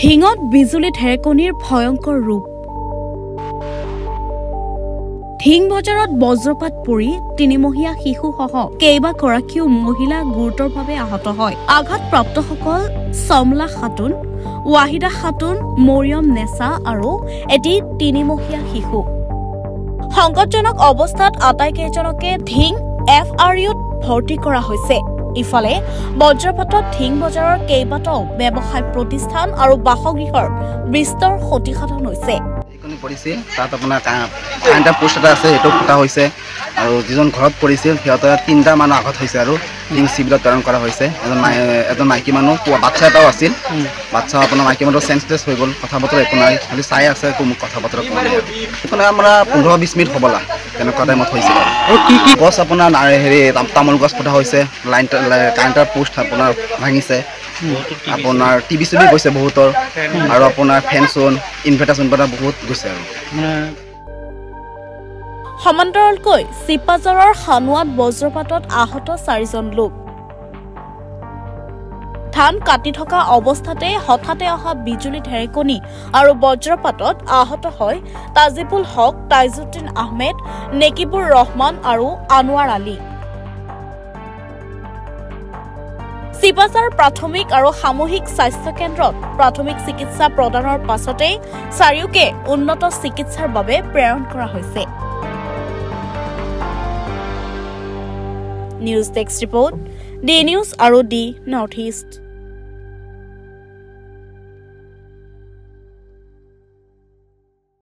ঢিঙত বিজুলী ঢেৰেকনিৰ ভয়ংকৰ ৰূপ। ঢিং বজাৰত বজ্ৰপাত পৰি তিনিমহীয়া শিশুসহ কেইবাগৰাকীও মহিলা গুৰুতৰভাৱে আহত হয়। আঘাতপ্ৰাপ্তসকল চমলা খাতুন, ৱাহিদা খাতুন, মৰিয়ম নেছা আৰু এটি তিনিমহীয়া শিশু। সংকটজনক অৱস্থাত আটাইকেইজনকে ঢিং FRUত ভৰ্তি কৰা হৈছে। ইফালে বজ্ৰপাতত ঢিং বজাৰৰ কেইবাটাও ব্যৱসায় প্ৰতিষ্ঠান আৰু বাসগৃহৰ বিস্তৰ ক্ষতিসাধন হৈছে। তাত আপোনাৰ কাৰেণ্টৰ পোষ্ট এটা আছে, সেইটো ফুটা হৈছে আৰু যিজন ঘৰত পৰিছিল সিহঁতৰ 3টা মানুহ আঘাত হৈছে আৰু ঢিং চিভিলত প্ৰেৰণ কৰা হৈছে। এজন মাইকী মানুহ, বাচ্ছা এটাও আছিল। বাচ্ছা আপোনাৰ মাইকী মানুহ চেঞ্চলেছ হৈ গ'ল, কথা বতৰা একো নাই, খালি চাই আছে, একো মোক কথা বতৰা কোৱা নাই। সেইকাৰণে আমাৰ 15-20 মিনিট হ'বলা তেনেকুৱা টাইমত হৈছিল। আৰু কি কি গছ আপোনাৰ তামোল গছ ফুটা হৈছে, কাৰেণ্টৰ পোষ্ট আপোনাৰ ভাঙিছে, আপোনাৰ টিভি গৈছে বহুতৰ, আৰু আপোনাৰ ফেন চোন ইনভাৰ্টাৰ বহুত গৈছে। আৰু সমান্তৰালকৈ চিপাঝাৰৰ খানুৱাত বজ্ৰপাতত আহত 4জন লোক। ধান কাটি থকা অৱস্থাতে হঠাতে অহা বিজুলী ঢেৰেকনি আৰু বজ্ৰপাতত আহত হয় তাজিবুল হক, তাইজুদ্দিন আহমেদ, নেকিবুৰ ৰহমান আৰু আনোৱাৰ আলী। চিপাঝাৰ প্ৰাথমিক আৰু সামূহিক স্বাস্থ্য কেন্দ্ৰত প্ৰাথমিক চিকিৎসা প্ৰদানৰ পাছতে চাৰিওকে উন্নত চিকিৎসাৰ বাবে প্ৰেৰণ কৰা হৈছে। News desk report, D news আৰু ডি নৰ্থ ইষ্ট।